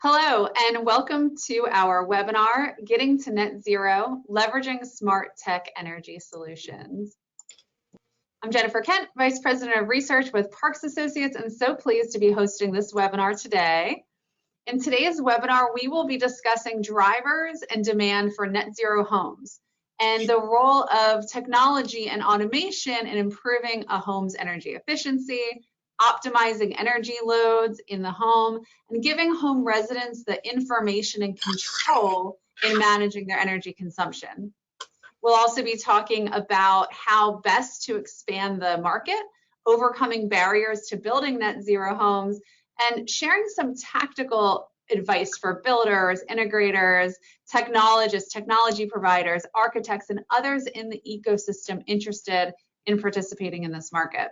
Hello, and welcome to our webinar, Getting to Net Zero, Leveraging Smart Tech Energy Solutions. I'm Jennifer Kent, Vice President of Research with Parks Associates, and so pleased to be hosting this webinar today. In today's webinar, we will be discussing drivers and demand for net zero homes and the role of technology and automation in improving a home's energy efficiency, optimizing energy loads in the home, and giving home residents the information and control in managing their energy consumption. We'll also be talking about how best to expand the market, overcoming barriers to building net zero homes, and sharing some tactical advice for builders, integrators, technologists, technology providers, architects, and others in the ecosystem interested in participating in this market.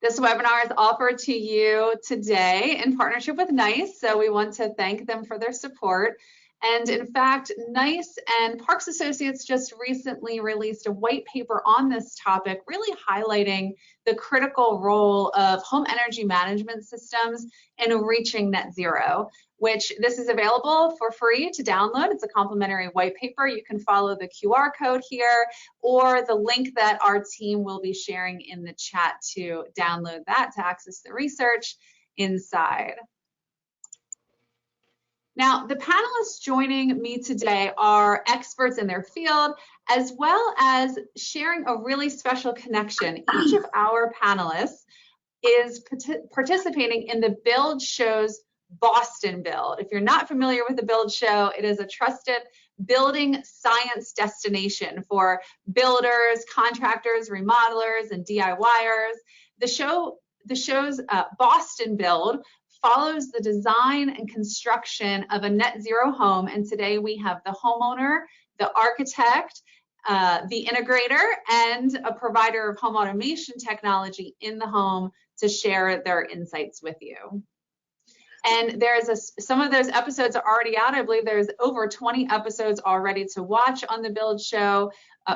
This webinar is offered to you today in partnership with Nice, so we want to thank them for their support. And in fact, Nice and Parks Associates just recently released a white paper on this topic, really highlighting the critical role of home energy management systems in reaching net zero, which this is available for free to download. It's a complimentary white paper. You can follow the QR code here or the link that our team will be sharing in the chat to download that to access the research inside. Now, the panelists joining me today are experts in their field, as well as sharing a really special connection. Each of our panelists is participating in the Build Show's Boston Build. If you're not familiar with the Build Show, it is a trusted building science destination for builders, contractors, remodelers, and DIYers. The show's Boston Build follows the design and construction of a net zero home, and today we have the homeowner, the architect, the integrator, and a provider of home automation technology in the home to share their insights with you. And there's some of those episodes are already out. I believe there's over 20 episodes already to watch on the Build Show,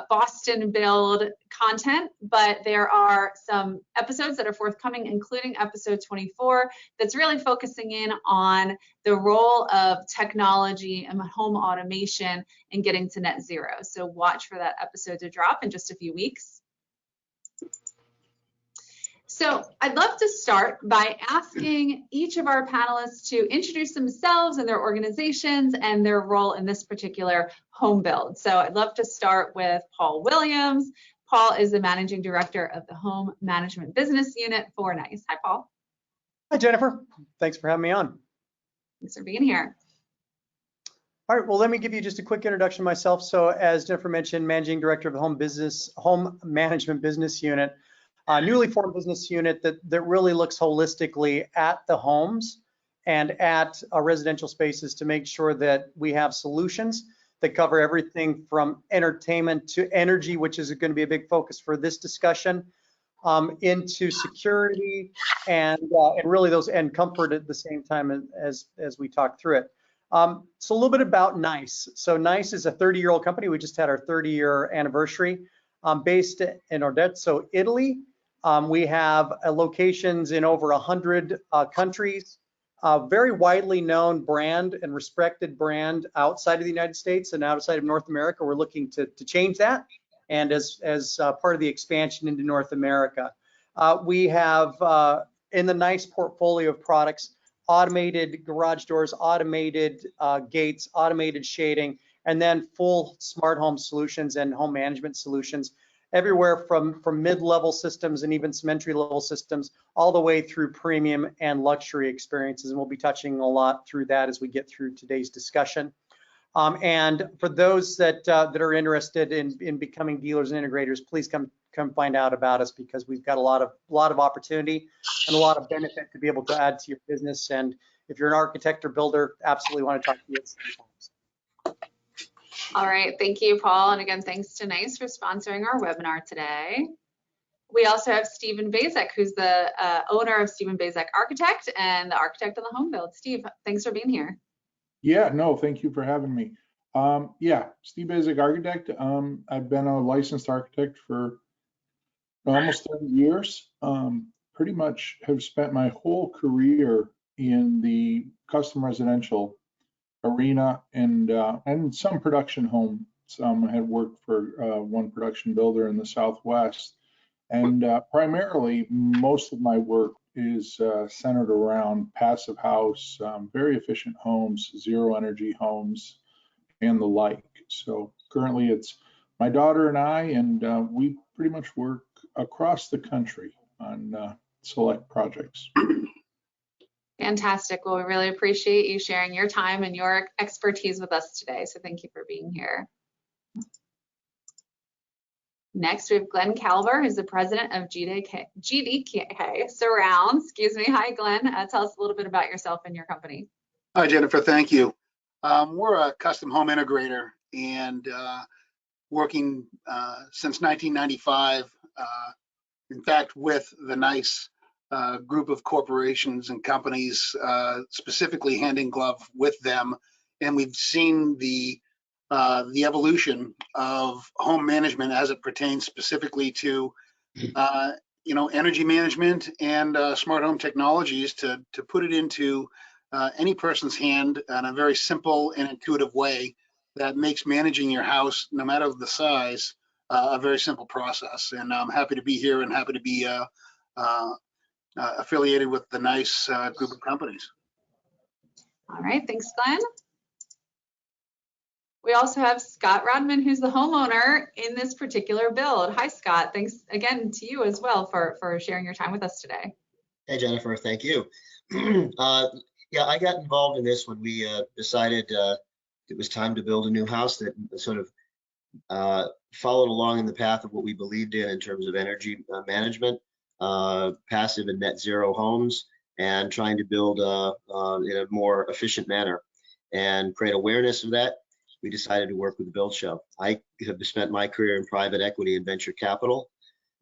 Boston Build content, but there are some episodes that are forthcoming, including episode 24, that's really focusing in on the role of technology and home automation in getting to net zero. So watch for that episode to drop in just a few weeks. So I'd love to start by asking each of our panelists to introduce themselves and their organizations and their role in this particular home build. So I'd love to start with Paul Williams. Paul is the Managing Director of the Home Management Business Unit for Nice. Hi, Paul. Hi, Jennifer. Thanks for having me on. Thanks for being here. All right, well, let me give you just a quick introduction of myself. So as Jennifer mentioned, Managing Director of the Home Management Business Unit. A newly formed business unit that really looks holistically at the homes and at our residential spaces to make sure that we have solutions that cover everything from entertainment to energy, which is going to be a big focus for this discussion, into security and really those and comfort at the same time as we talk through it. So a little bit about Nice. So Nice is a 30-year-old company. We just had our 30-year anniversary, based in Ordezzo, Italy. We have locations in over 100 countries, very widely known brand and respected brand outside of the United States and outside of North America. We're looking to change that, and as part of the expansion into North America. We have in the Nice portfolio of products, automated garage doors, automated gates, automated shading, and then full smart home solutions and home management solutions, everywhere from mid-level systems and even some entry-level systems, all the way through premium and luxury experiences. And we'll be touching a lot through that as we get through today's discussion. And for those that are interested in becoming dealers and integrators, please come find out about us, because we've got a lot of opportunity and a lot of benefit to be able to add to your business. And if you're an architect or builder, absolutely want to talk to you at some times. All right, thank you, Paul. And again, thanks to Nice for sponsoring our webinar today. We also have Stephen Bazek, who's the owner of Stephen Bazek Architect and the architect of the home build. Steve, thanks for being here. Yeah, no, thank you for having me. Yeah, Steve Bazek Architect. I've been a licensed architect for almost 30 years. Pretty much have spent my whole career in the custom residential arena and some production home. Some had worked for one production builder in the Southwest. And primarily, most of my work is centered around passive house, very efficient homes, zero energy homes, and the like. So currently it's my daughter and I, and we pretty much work across the country on select projects. Fantastic. Well, we really appreciate you sharing your time and your expertise with us today. So thank you for being here. Next, we have Glenn Calver, who's the president of GDK Surround. Excuse me. Hi, Glenn. Tell us a little bit about yourself and your company. Hi, Jennifer. Thank you. We're a custom home integrator and working since 1995, in fact, with the Nice group of corporations and companies, specifically hand in glove with them. And we've seen the evolution of home management as it pertains specifically to energy management and smart home technologies to put it into any person's hand in a very simple and intuitive way that makes managing your house, no matter the size, a very simple process. And I'm happy to be here and happy to be affiliated with the Nice group of companies. All right, thanks, Glenn. We also have Scott Rodman, who's the homeowner in this particular build. Hi, Scott. Thanks again to you as well for sharing your time with us today. Hey, Jennifer. Thank you. Yeah, I got involved in this when we decided it was time to build a new house that sort of followed along in the path of what we believed in terms of energy management, passive and net zero homes, and trying to build in a more efficient manner and create awareness of that. We decided to work with the Build Show. I have spent my career in private equity and venture capital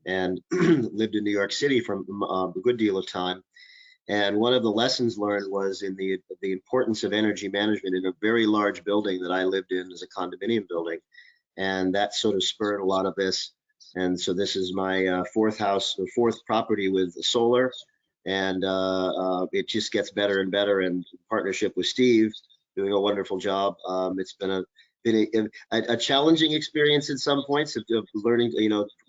and lived in New York City for a good deal of time. And one of the lessons learned was in the importance of energy management in a very large building that I lived in as a condominium building. And that sort of spurred a lot of this. And so this is my fourth property with solar. And it just gets better and better. And in partnership with Steve, doing a wonderful job. It's been a challenging experience at some points of learning,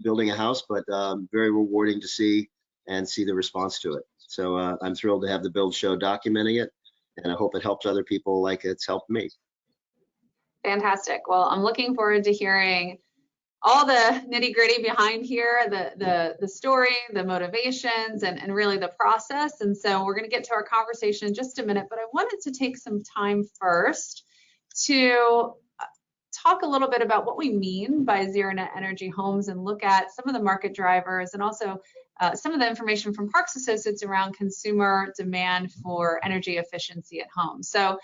building a house, but very rewarding to see the response to it. So I'm thrilled to have the Build Show documenting it, and I hope it helps other people like it's helped me. Fantastic. Well, I'm looking forward to hearing all the nitty-gritty behind here, the story, the motivations, and really the process. And so we're going to get to our conversation in just a minute, but I wanted to take some time first to talk a little bit about what we mean by zero net energy homes and look at some of the market drivers and also some of the information from Parks Associates around consumer demand for energy efficiency at home. So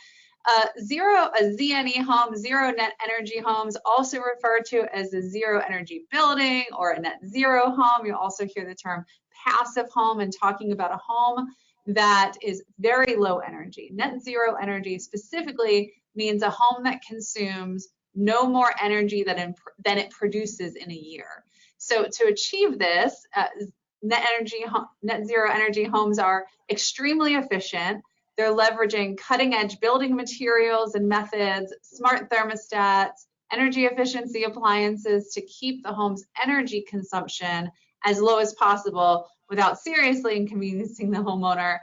a ZNE home, zero net energy homes, also referred to as a zero energy building or a net zero home. You'll also hear the term passive home and talking about a home that is very low energy. Net zero energy specifically means a home that consumes no more energy than it produces in a year. So to achieve this, net zero energy homes are extremely efficient. They're leveraging cutting-edge building materials and methods, smart thermostats, energy efficiency appliances to keep the home's energy consumption as low as possible without seriously inconveniencing the homeowner.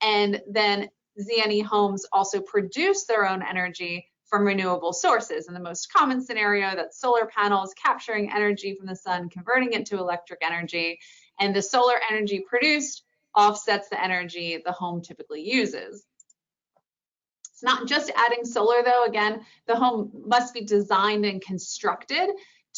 And then ZNE homes also produce their own energy from renewable sources. In the most common scenario, that's solar panels capturing energy from the sun, converting it to electric energy, and the solar energy produced offsets the energy the home typically uses. It's not just adding solar though. Again, the home must be designed and constructed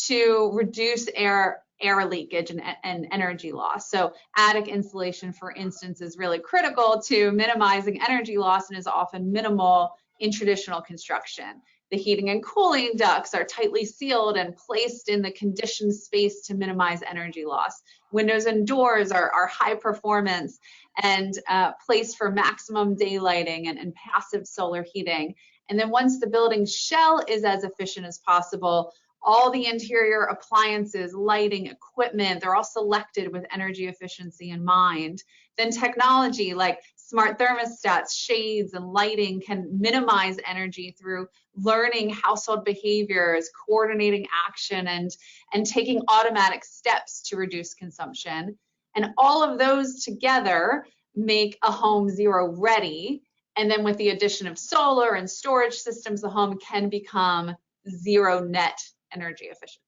to reduce air leakage and energy loss. So attic insulation, for instance, is really critical to minimizing energy loss and is often minimal in traditional construction. The heating and cooling ducts are tightly sealed and placed in the conditioned space to minimize energy loss. Windows and doors are high performance and placed for maximum daylighting and passive solar heating. And then once the building shell is as efficient as possible, all the interior appliances, lighting, equipment, they're all selected with energy efficiency in mind. Then technology like Smart thermostats, shades, and lighting can minimize energy through learning household behaviors, coordinating action, and taking automatic steps to reduce consumption. And all of those together make a home zero ready. And then with the addition of solar and storage systems, the home can become zero net energy efficient.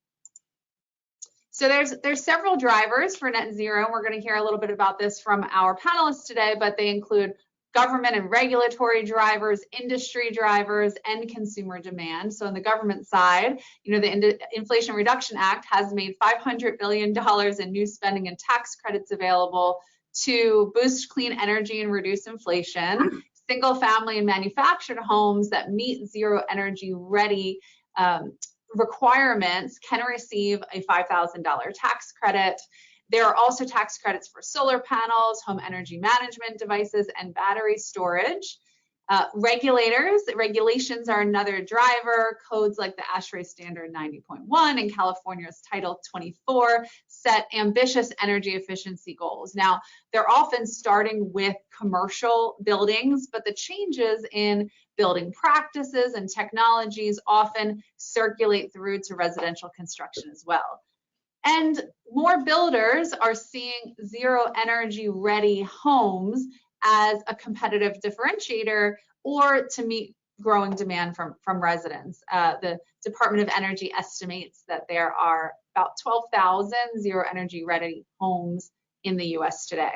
So there's several drivers for net zero, and we're going to hear a little bit about this from our panelists today, but they include government and regulatory drivers, industry drivers, and consumer demand. So on the government side, the Inflation Reduction Act has made $500 billion in new spending and tax credits available to boost clean energy and reduce inflation. Single family and manufactured homes that meet zero energy ready requirements can receive a $5,000 tax credit. There are also tax credits for solar panels, home energy management devices, and battery storage. Regulations are another driver. Codes like the ASHRAE Standard 90.1 and California's Title 24 set ambitious energy efficiency goals. Now, they're often starting with commercial buildings, but the changes in building practices and technologies often circulate through to residential construction as well. And more builders are seeing zero energy ready homes as a competitive differentiator or to meet growing demand from residents. The Department of Energy estimates that there are about 12,000 zero energy ready homes in the US today.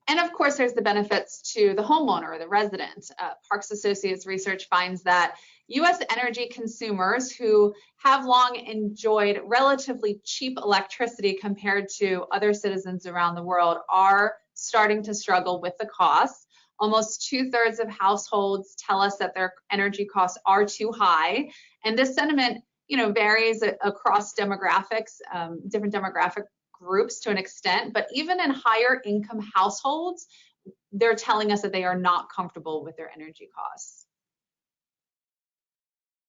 And of course, there's the benefits to the homeowner or the resident. Parks Associates research finds that US energy consumers who have long enjoyed relatively cheap electricity compared to other citizens around the world are starting to struggle with the costs. Almost 2/3 of households tell us that their energy costs are too high. And this sentiment, varies across demographics, different demographic groups to an extent, but even in higher income households, they're telling us that they are not comfortable with their energy costs.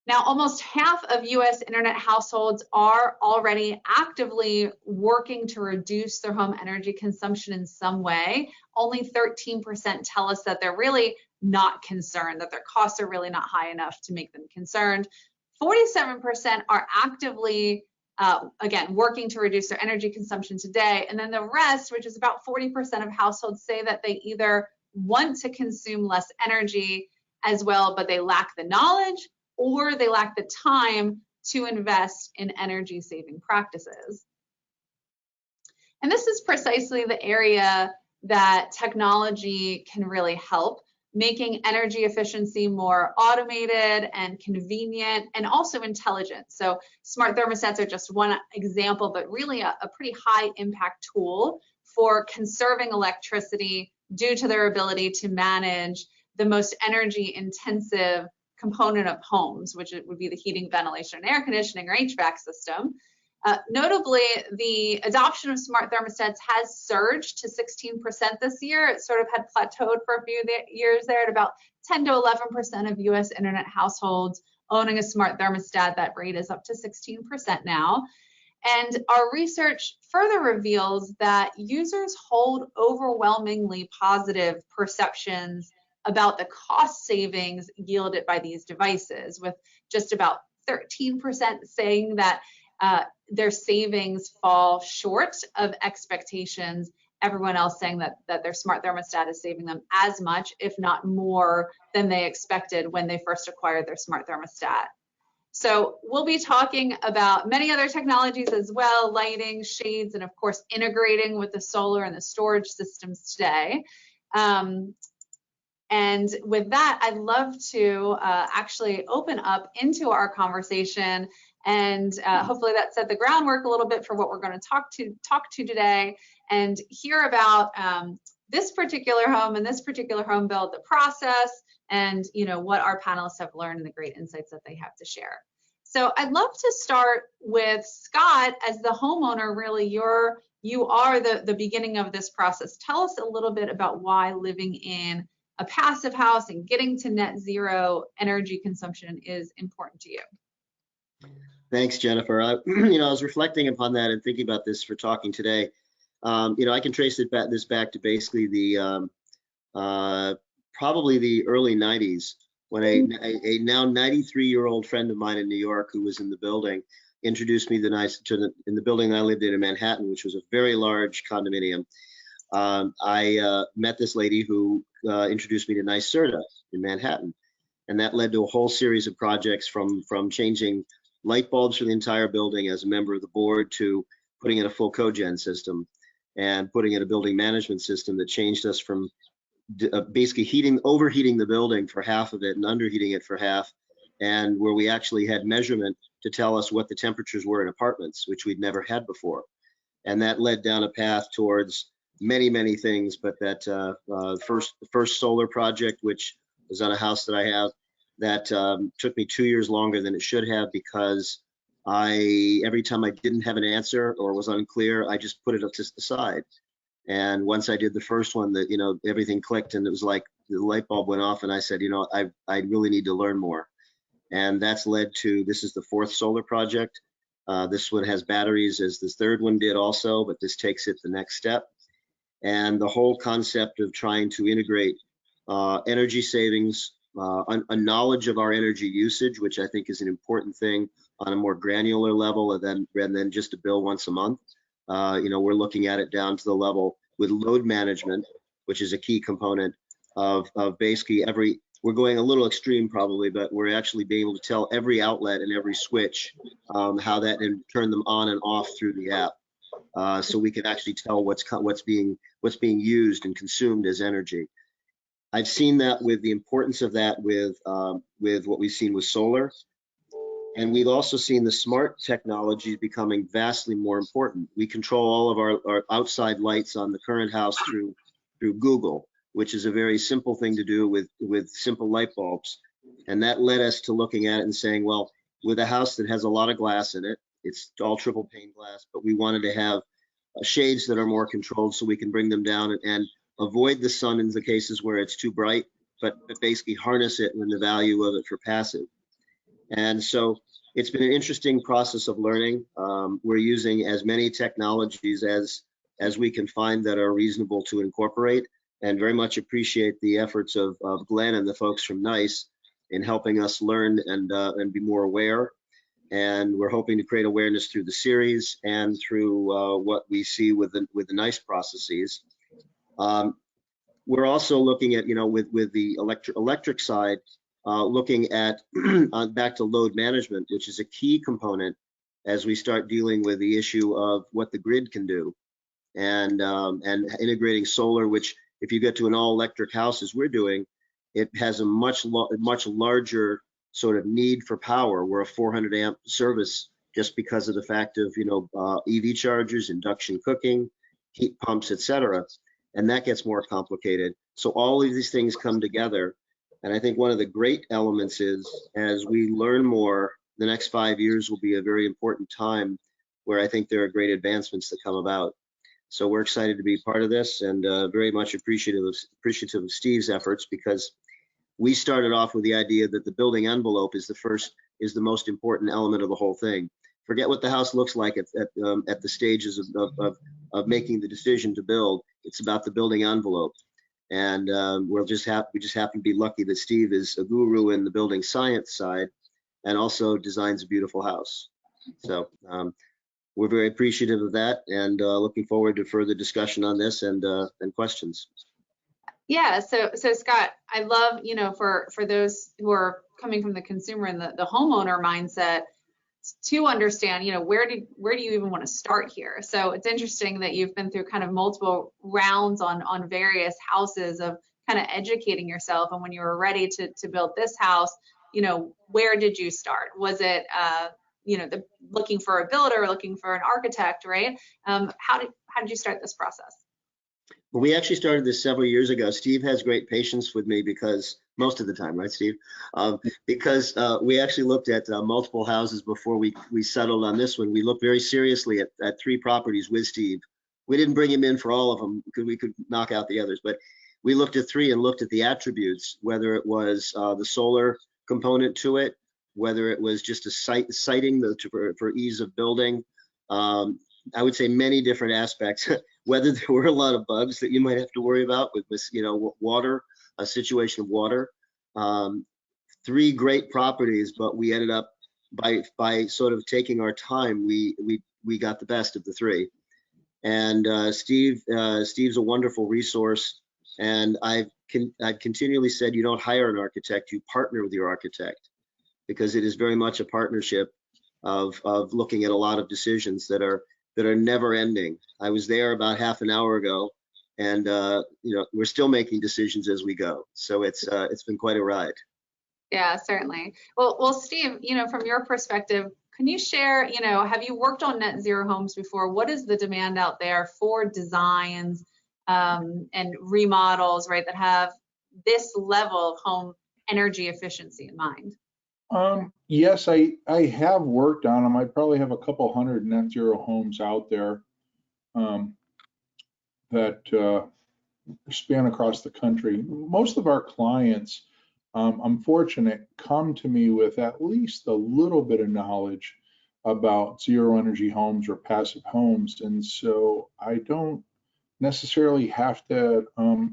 Now, almost half of US internet households are already actively working to reduce their home energy consumption in some way. Only 13% tell us that they're really not concerned, that their costs are really not high enough to make them concerned. 47% are actively again, working to reduce their energy consumption today. And then the rest, which is about 40% of households, say that they either want to consume less energy as well, but they lack the knowledge or they lack the time to invest in energy saving practices. And this is precisely the area that technology can really help, making energy efficiency more automated and convenient and also intelligent. So smart thermostats are just one example, but really a pretty high impact tool for conserving electricity due to their ability to manage the most energy intensive component of homes, which would be the heating, ventilation, and air conditioning or HVAC system. Notably, the adoption of smart thermostats has surged to 16% this year. It sort of had plateaued for a few years there at about 10 to 11% of US internet households owning a smart thermostat. That rate is up to 16% now. And our research further reveals that users hold overwhelmingly positive perceptions about the cost savings yielded by these devices, with just about 13% saying that their savings fall short of expectations. Everyone else saying that their smart thermostat is saving them as much, if not more, than they expected when they first acquired their smart thermostat. So we'll be talking about many other technologies as well, lighting, shades, and of course integrating with the solar and the storage systems today. And with that, I'd love to actually open up into our conversation, and hopefully that set the groundwork a little bit for what we're going to talk to today, and hear about this particular home and this particular home build, the process, and what our panelists have learned and the great insights that they have to share. So I'd love to start with Scott as the homeowner. Really, you are the beginning of this process. Tell us a little bit about why living in a passive house and getting to net zero energy consumption is important to you. Thanks, Jennifer. I was reflecting upon that and thinking about this for talking today. I can trace this back to basically the probably the early 90s, when a now 93-year-old friend of mine in New York, who was in the building, introduced me in the building that I lived in Manhattan, which was a very large condominium. I met this lady who introduced me to Nice.NorthAmerica in Manhattan, and that led to a whole series of projects, from changing light bulbs for the entire building as a member of the board, to putting in a full cogen system and putting in a building management system that changed us from basically overheating the building for half of it and underheating it for half, and where we actually had measurement to tell us what the temperatures were in apartments, which we'd never had before. And that led down a path towards many things, but that first solar project, which was on a house that I have, that took me 2 years longer than it should have, because every time I didn't have an answer or was unclear, I just put it up to the side. And once I did the first one, that everything clicked, and it was like the light bulb went off, and I said, I really need to learn more. And that's led to, this is the fourth solar project. This one has batteries, as this third one did also, but this takes it the next step. And the whole concept of trying to integrate energy savings, a knowledge of our energy usage, which I think is an important thing on a more granular level, rather than just a bill once a month. We're looking at it down to the level with load management, which is a key component of basically we're going a little extreme probably, but we're actually being able to tell every outlet and every switch how that, and turn them on and off through the app, so we can actually tell what's being used and consumed as energy. I've seen that with the importance of that with what we've seen with solar. And we've also seen the smart technologies becoming vastly more important. We control all of our outside lights on the current house through Google, which is a very simple thing to do with simple light bulbs. And that led us to looking at it and saying, well, with a house that has a lot of glass in it, it's all triple pane glass, but we wanted to have shades that are more controlled, so we can bring them down and avoid the sun in the cases where it's too bright, but basically harness it and the value of it for passive. And so it's been an interesting process of learning. We're using as many technologies as we can find that are reasonable to incorporate, and very much appreciate the efforts of Glenn and the folks from Nice in helping us learn and be more aware. And we're hoping to create awareness through the series and through what we see with the Nice processes. We're also looking at, with the electric side, looking at back to load management, which is a key component as we start dealing with the issue of what the grid can do, and integrating solar, which if you get to an all-electric house as we're doing, it has a much larger sort of need for power. We're a 400 amp service just because of the fact of EV chargers, induction cooking, heat pumps, etc. And that gets more complicated. So all of these things come together. And I think one of the great elements is, as we learn more, the next 5 years will be a very important time where I think there are great advancements that come about. So we're excited to be part of this, and very much appreciative of Steve's efforts, because we started off with the idea that the building envelope is the most important element of the whole thing. Forget what the house looks like at the stages of making the decision to build. It's about the building envelope. And we just happen to be lucky that Steve is a guru in the building science side, and also designs a beautiful house. So we're very appreciative of that, and looking forward to further discussion on this and questions. Yeah, so Scott, I love, for those who are coming from the consumer and the homeowner mindset, to understand, where do you even want to start here? So it's interesting that you've been through kind of multiple rounds on various houses of kind of educating yourself. And when you were ready to build this house, where did you start? Was it, looking for a builder, looking for an architect, right? How did you start this process? Well, we actually started this several years ago. Steve has great patience with me, because most of the time, right, Steve? Because we actually looked at multiple houses before we settled on this one. We looked very seriously at 3 properties with Steve. We didn't bring him in for all of them because we could knock out the others, but we looked at 3 and looked at the attributes, whether it was the solar component to it, whether it was just a siting for ease of building, I would say, many different aspects. Whether there were a lot of bugs that you might have to worry about with water, a situation of water. 3 great properties, but we ended up by sort of taking our time, we got the best of the 3. And Steve's a wonderful resource. And I've continually said, you don't hire an architect, you partner with your architect, because it is very much a partnership of looking at a lot of decisions that are never ending. I was there about half an hour ago, and we're still making decisions as we go. So it's been quite a ride. Yeah, certainly. Well, Steve, from your perspective, can you share, have you worked on net zero homes before? What is the demand out there for designs and remodels, right, that have this level of home energy efficiency in mind? Yes, I have worked on them. I probably have a couple hundred net zero homes out there that span across the country. Most of our clients, I'm fortunate, come to me with at least a little bit of knowledge about zero energy homes or passive homes. And so I don't necessarily have to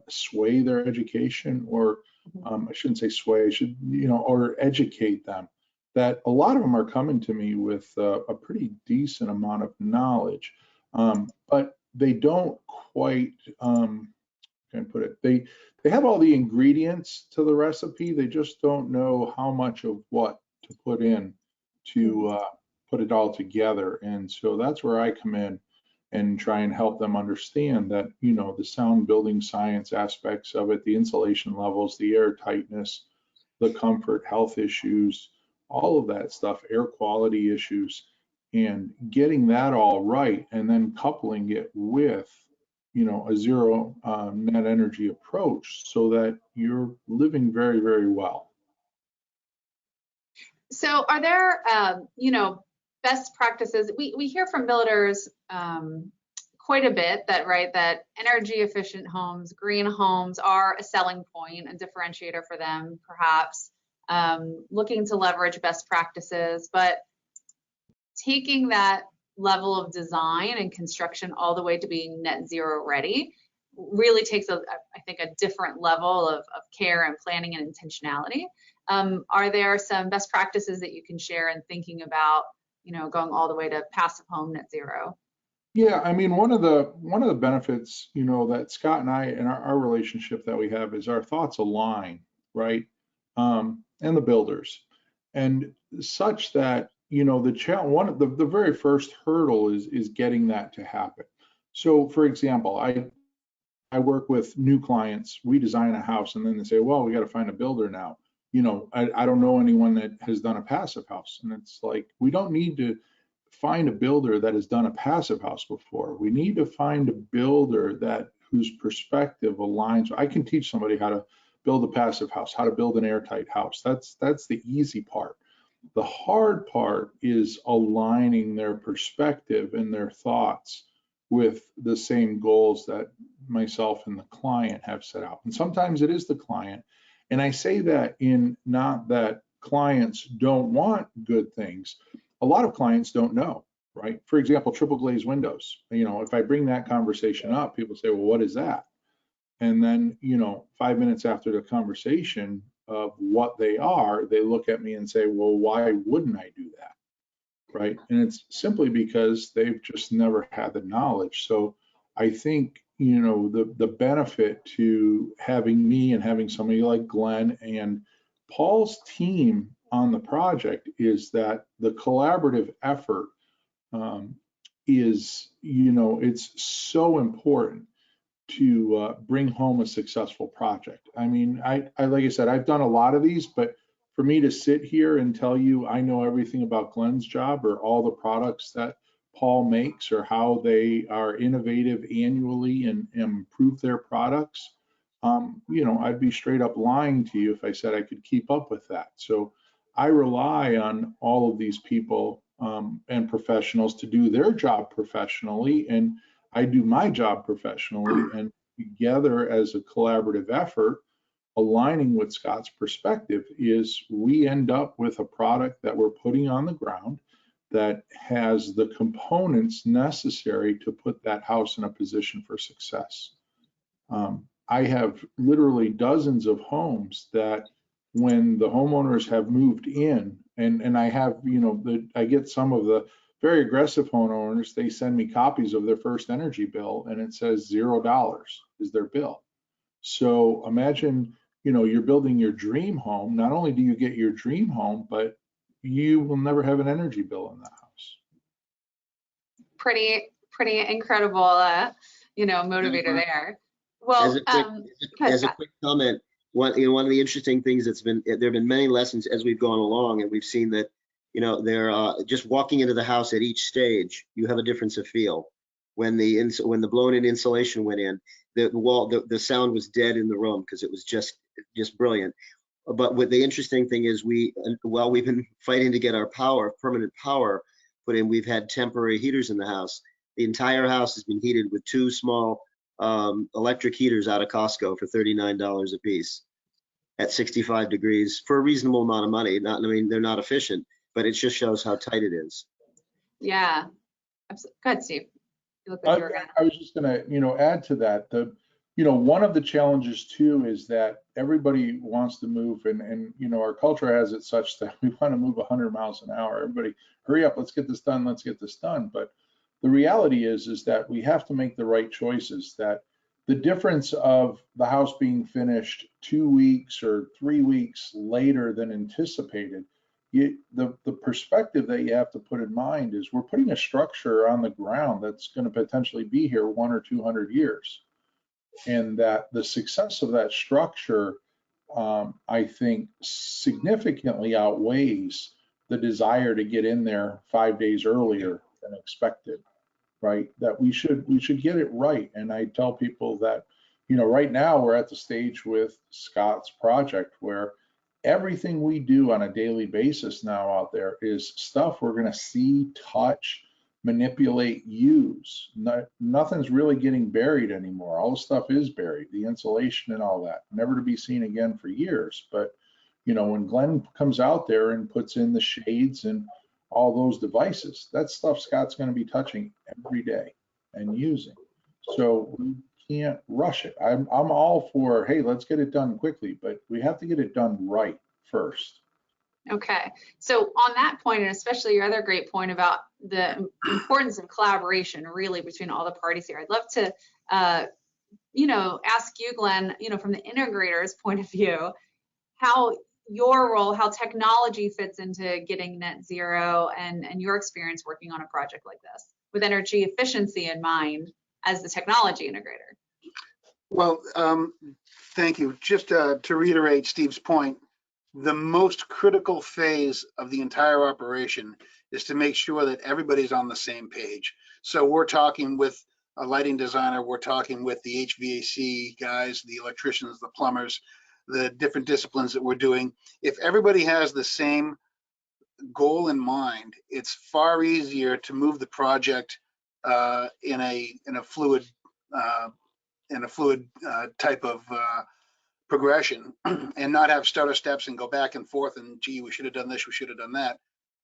sway their education, or I shouldn't say sway, I should, or educate them. That a lot of them are coming to me with a pretty decent amount of knowledge, but they don't quite, can I put it, they have all the ingredients to the recipe, they just don't know how much of what to put in to put it all together. And so that's where I come in and try and help them understand that, the sound building science aspects of it, the insulation levels, the air tightness, the comfort, health issues, all of that stuff, air quality issues, and getting that all right, and then coupling it with, a zero net energy approach so that you're living very, very well. So are there, best practices? We hear from builders quite a bit that energy efficient homes, green homes are a selling point, a differentiator for them, perhaps looking to leverage best practices, but taking that level of design and construction all the way to being net zero ready really takes, I think, a different level of care and planning and intentionality. Are there some best practices that you can share in thinking about, going all the way to passive home net zero? Yeah, I mean, one of the benefits, that Scott and I and our relationship that we have is our thoughts align, right? And the builders, and such that, the very first hurdle is getting that to happen. So, for example, I work with new clients. We design a house, and then they say, well, we got to find a builder now. I don't know anyone that has done a passive house, and it's like, we don't need to find a builder that has done a passive house before. We need to find a builder whose perspective aligns. I can teach somebody how to build a passive house, how to build an airtight house. That's the easy part. The hard part is aligning their perspective and their thoughts with the same goals that myself and the client have set out. And sometimes it is the client. And I say that in not that clients don't want good things. A lot of clients don't know, right? For example, triple glazed windows. If I bring that conversation up, people say, well, what is that? And then, 5 minutes after the conversation of what they are, they look at me and say, well, why wouldn't I do that? Right? And it's simply because they've just never had the knowledge. So I think, the benefit to having me and having somebody like Glenn and Paul's team on the project is that the collaborative effort is, it's so important to bring home a successful project. I mean, I like I said, I've done a lot of these, but for me to sit here and tell you I know everything about Glenn's job or all the products that Paul makes or how they are innovative annually and improve their products, I'd be straight up lying to you if I said I could keep up with that. So I rely on all of these people and professionals to do their job professionally, and I do my job professionally, and together as a collaborative effort, aligning with Scott's perspective, is we end up with a product that we're putting on the ground that has the components necessary to put that house in a position for success. I have literally dozens of homes that when the homeowners have moved in, and I have, I get some of the very aggressive homeowners, they send me copies of their first energy bill and it says $0 is their bill. So imagine, you're building your dream home. Not only do you get your dream home, but you will never have an energy bill in the house. Pretty incredible, motivator there. Well, as a quick comment, one of the interesting things there have been many lessons as we've gone along, and we've seen that, they're just walking into the house at each stage, you have a difference of feel. When the blown-in insulation went in, the sound was dead in the room because it was just brilliant. But what the interesting thing is, while we've been fighting to get our permanent power put in, we've had temporary heaters in the house. The entire house has been heated with 2 small electric heaters out of Costco for $39 a piece at 65 degrees for a reasonable amount of money. They're not efficient, but it just shows how tight it is. Yeah. Go ahead, Steve. You look I like you were gonna. was just gonna, add to that. One of the challenges too is that everybody wants to move, and our culture has it such that we want to move 100 miles an hour. Everybody, hurry up, let's get this done, let's get this done. But the reality is that we have to make the right choices. That the difference of the house being finished 2 weeks or 3 weeks later than anticipated, the perspective that you have to put in mind is we're putting a structure on the ground that's going to potentially be here 100 or 200 years. And that the success of that structure, I think, significantly outweighs the desire to get in there 5 days earlier than expected, right? That we should get it right. And I tell people that, right now we're at the stage with Scott's project where everything we do on a daily basis now out there is stuff we're going to see, touch, manipulate, use. Nothing's really getting buried anymore. All the stuff is buried, the insulation and all that, never to be seen again for years. But when Glenn comes out there and puts in the shades and all those devices, that stuff Scott's going to be touching every day and using. So we can't rush it. I'm all for, hey, let's get it done quickly, but we have to get it done right first. Okay, so on that point, and especially your other great point about the importance of collaboration really between all the parties here, I'd love to, ask you, Glenn, from the integrators point of view, how your role, how technology fits into getting net zero and your experience working on a project like this with energy efficiency in mind as the technology integrator. Well, thank you. Just to reiterate Steve's point, the most critical phase of the entire operation is to make sure that everybody's on the same page. So we're talking with a lighting designer, we're talking with the HVAC guys, the electricians, the plumbers, the different disciplines that we're doing. If everybody has the same goal in mind, it's far easier to move the project in a fluid type of progression and not have stutter steps and go back and forth and gee, we should have done this, we should have done that.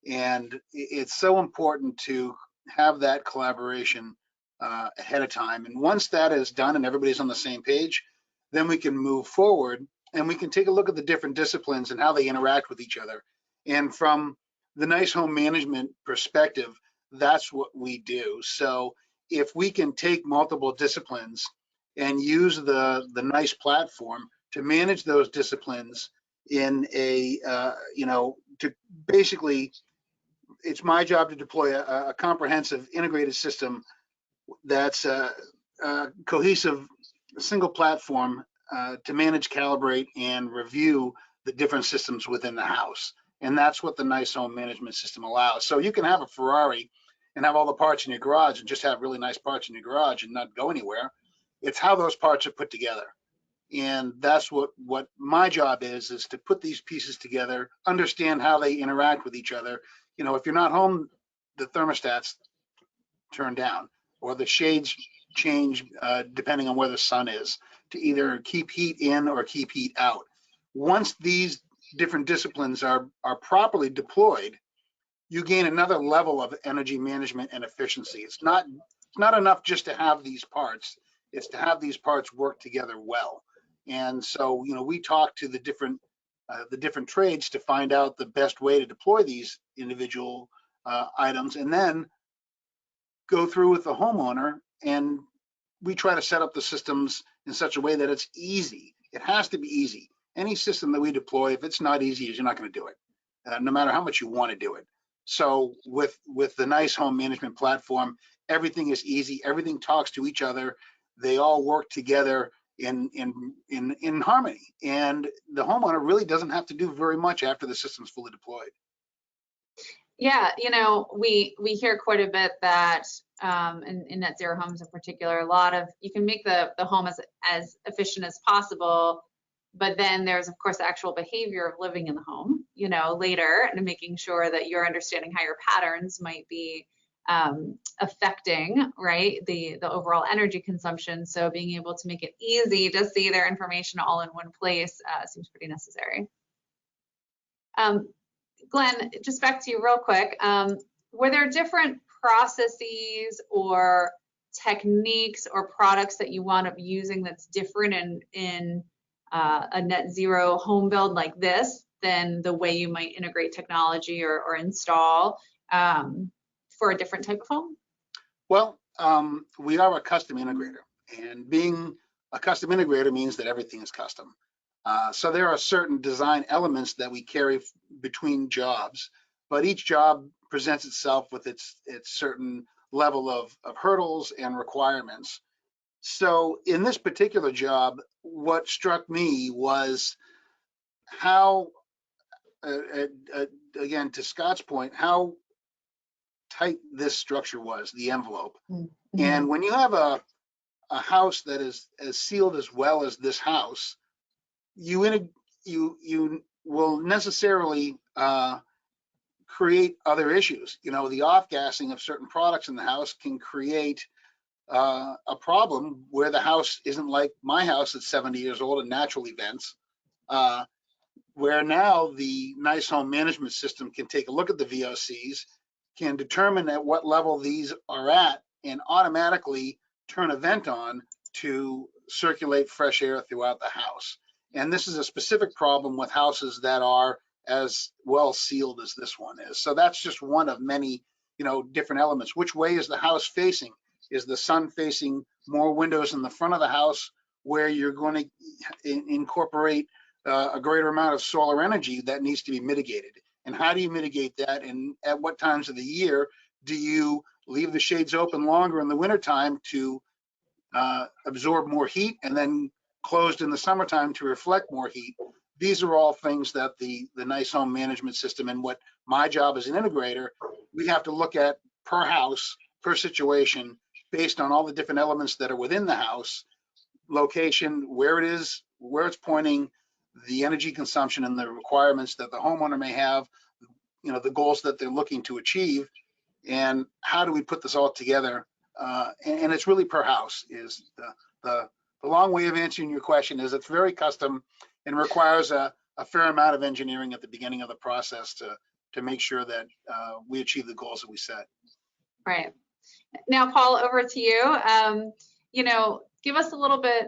And it's so important to have that collaboration ahead of time. And once that is done and everybody's on the same page, then we can move forward and we can take a look at the different disciplines and how they interact with each other. And from the Nice Home Management perspective, that's what we do. So if we can take multiple disciplines and use the Nice platform to manage those disciplines in a, to basically, it's my job to deploy a comprehensive integrated system that's a cohesive single platform to manage, calibrate, and review the different systems within the house. And that's what the Nice Home Management System allows. So you can have a Ferrari and have all the parts in your garage and just have really nice parts in your garage and not go anywhere. It's how those parts are put together. And that's what my job is to put these pieces together, understand how they interact with each other. If you're not home, the thermostats turn down or the shades change depending on where the sun is to either keep heat in or keep heat out. Once these different disciplines are properly deployed, you gain another level of energy management and efficiency. It's not enough just to have these parts. It's to have these parts work together well. And so, you know, we talk to the different trades to find out the best way to deploy these individual items, and then go through with the homeowner, and we try to set up the systems in such a way that it's easy. It has to be easy. Any system that we deploy, if it's not easy, you're not going to do it, no matter how much you want to do it. So with the Nice Home Management Platform, everything is easy. Everything talks to each other. They all work together in harmony, and the homeowner really doesn't have to do very much after the system's fully deployed. Yeah, you know, we hear quite a bit that in net zero homes in particular, a lot of, you can make the home as efficient as possible, but then there's of course the actual behavior of living in the home, you know, later, and making sure that you're understanding how your patterns might be affecting, right, the overall energy consumption. So being able to make it easy to see their information all in one place seems pretty necessary. Glenn, just back to you real quick. Were there different processes or techniques or products that you wound up using that's different in a net zero home build like this than the way you might integrate technology or install for a different type of home? Well, we are a custom integrator, and being a custom integrator means that everything is custom. So there are certain design elements that we carry between jobs, but each job presents itself with its certain level of hurdles and requirements. So in this particular job, what struck me was how, again, to Scott's point, how tight this structure was, the envelope. Mm-hmm. And when you have a house that is as sealed as well as this house, you will necessarily create other issues. You know, the off-gassing of certain products in the house can create a problem where the house isn't like my house that's 70 years old and naturally vents, where now the Nice Home Management System can take a look at the VOCs, can determine at what level these are at, and automatically turn a vent on to circulate fresh air throughout the house. And this is a specific problem with houses that are as well sealed as this one is. So that's just one of many, you know, different elements. Which way is the house facing? Is the sun facing more windows in the front of the house, where you're going to incorporate a greater amount of solar energy that needs to be mitigated? And how do you mitigate that? And at what times of the year do you leave the shades open longer in the wintertime to absorb more heat, and then closed in the summertime to reflect more heat? These are all things that the Nice Home Management System, and what my job as an integrator, we have to look at per house, per situation, based on all the different elements that are within the house, location, where it is, where it's pointing, the energy consumption and the requirements that the homeowner may have, you know, the goals that they're looking to achieve, and how do we put this all together? And it's really per house. Is the long way of answering your question is it's very custom and requires a fair amount of engineering at the beginning of the process to make sure that we achieve the goals that we set. Right. Now, Paul, over to you. You know, give us a little bit.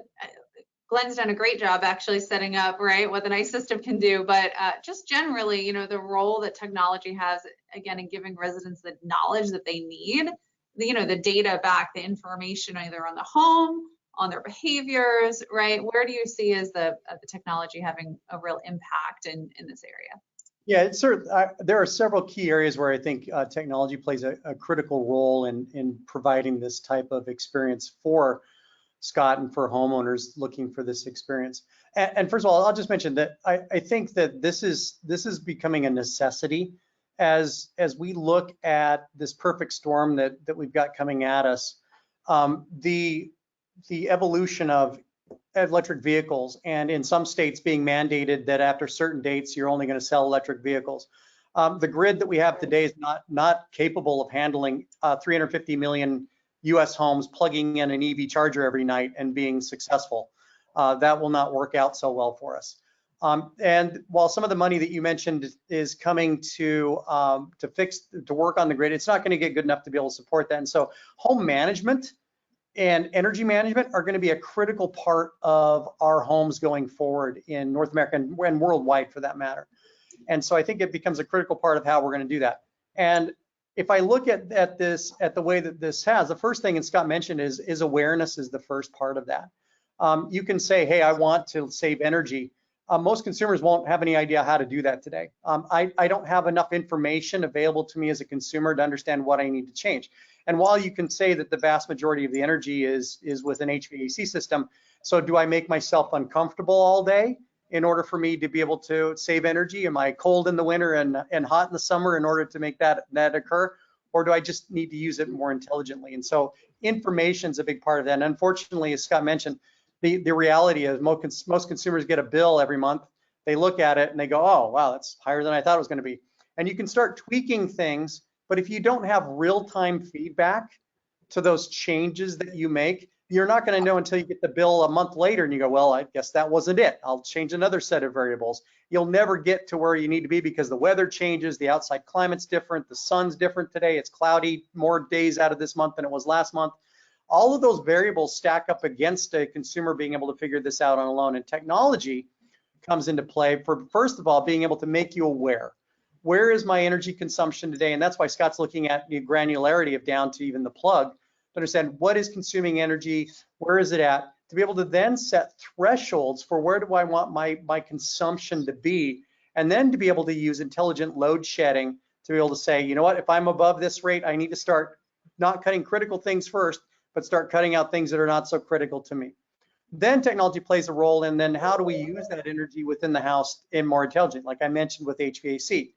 Glenn's done a great job actually setting up, right, what the Nice system can do, but just generally, you know, the role that technology has, again, in giving residents the knowledge that they need, you know, the data back, the information either on the home, on their behaviors, right? Where do you see as the technology having a real impact in this area? Yeah, it's there are several key areas where I think technology plays a critical role in providing this type of experience for Scott and for homeowners looking for this experience. And first of all, I'll just mention that I think that this is becoming a necessity as we look at this perfect storm that we've got coming at us. The evolution of electric vehicles, and in some states being mandated that after certain dates you're only going to sell electric vehicles. The grid that we have today is not capable of handling 350 million US homes plugging in an EV charger every night and being successful. That will not work out so well for us. And while some of the money that you mentioned is coming to work on the grid, it's not going to get good enough to be able to support that. And so home management and energy management are going to be a critical part of our homes going forward in North America and worldwide for that matter. And so I think it becomes a critical part of how we're going to do that. And if I look at the way that this has, the first thing, and Scott mentioned, is awareness is the first part of that. You can say, hey, I want to save energy. Most consumers won't have any idea how to do that today. I don't have enough information available to me as a consumer to understand what I need to change. And while you can say that the vast majority of the energy is with an HVAC system, so do I make myself uncomfortable all day in order for me to be able to save energy? Am I cold in the winter and hot in the summer in order to make that occur? Or do I just need to use it more intelligently? And so information is a big part of that. And unfortunately, as Scott mentioned, the reality is most consumers get a bill every month. They look at it and they go, oh, wow, that's higher than I thought it was going to be. And you can start tweaking things, but if you don't have real-time feedback to those changes that you make, you're not going to know until you get the bill a month later and you go, well, I guess that wasn't it. I'll change another set of variables. You'll never get to where you need to be because the weather changes, the outside climate's different, the sun's different today, it's cloudy more days out of this month than it was last month. All of those variables stack up against a consumer being able to figure this out on a loan. And technology comes into play for, first of all, being able to make you aware. Where is my energy consumption today? And that's why Scott's looking at the granularity of down to even the plug to understand what is consuming energy, where is it at, to be able to then set thresholds for where do I want my consumption to be, and then to be able to use intelligent load shedding to be able to say, you know what, if I'm above this rate, I need to start not cutting critical things first, but start cutting out things that are not so critical to me. Then technology plays a role, and then how do we use that energy within the house in more intelligent, like I mentioned with HVAC.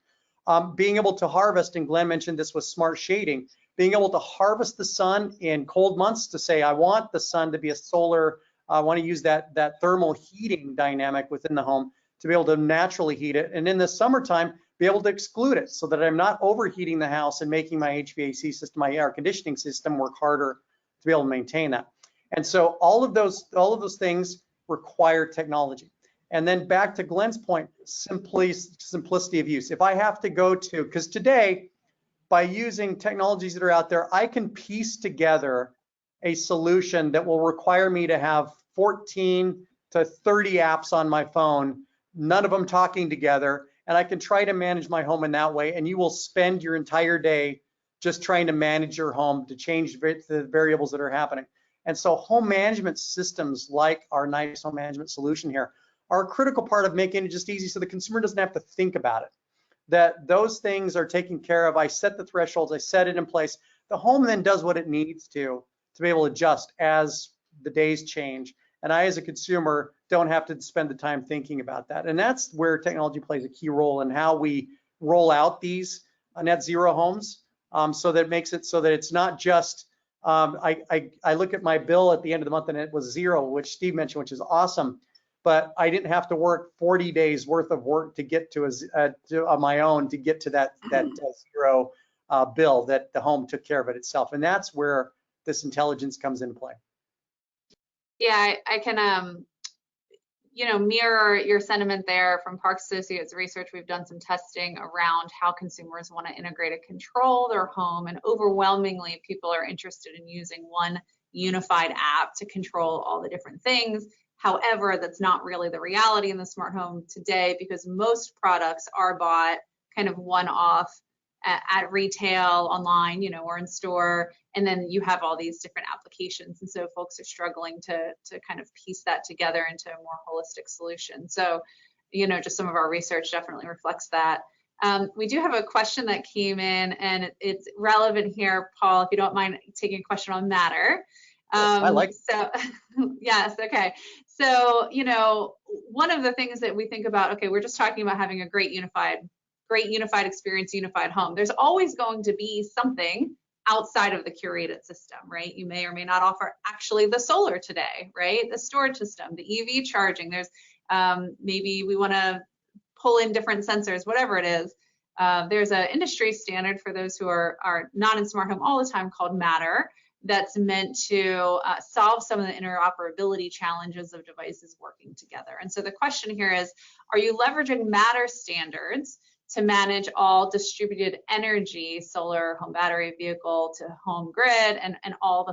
Being able to harvest, and Glenn mentioned this with smart shading, being able to harvest the sun in cold months to say, I want the sun to be a solar, I want to use that thermal heating dynamic within the home to be able to naturally heat it. And in the summertime, be able to exclude it so that I'm not overheating the house and making my HVAC system, my air conditioning system work harder to be able to maintain that. And so all of those things require technology. And then back to Glenn's point, simplicity of use. If I have to go to, because today, by using technologies that are out there, I can piece together a solution that will require me to have 14 to 30 apps on my phone, none of them talking together, and I can try to manage my home in that way, and you will spend your entire day just trying to manage your home to change the variables that are happening. And so home management systems like our Nice Home Management solution here are a critical part of making it just easy so the consumer doesn't have to think about it. That those things are taken care of. I set the thresholds, I set it in place. The home then does what it needs to be able to adjust as the days change. And I, as a consumer, don't have to spend the time thinking about that. And that's where technology plays a key role in how we roll out these net zero homes. So that makes it so that it's not just, I look at my bill at the end of the month and it was zero, which Steve mentioned, which is awesome. But I didn't have to work 40 days worth of work to get to on my own to get to that zero bill, that the home took care of it itself. And that's where this intelligence comes into play. Yeah, I can mirror your sentiment there. From Park Associates research, we've done some testing around how consumers want to integrate and control their home, and overwhelmingly people are interested in using one unified app to control all the different things. However, that's not really the reality in the smart home today, because most products are bought kind of one-off at retail, online, or in store, and then you have all these different applications, and so folks are struggling to kind of piece that together into a more holistic solution. So, just some of our research definitely reflects that. We do have a question that came in, and it's relevant here, Paul, if you don't mind taking a question on Matter. I like it. So yes, okay. So, one of the things that we think about, okay, we're just talking about having a great unified experience, unified home. There's always going to be something outside of the curated system, right? You may or may not offer actually the solar today, right? The storage system, the EV charging. There's maybe we want to pull in different sensors, whatever it is. There's an industry standard for those who are not in smart home all the time called Matter, that's meant to solve some of the interoperability challenges of devices working together. And so the question here is, are you leveraging Matter standards to manage all distributed energy, solar, home battery, vehicle to home grid, and all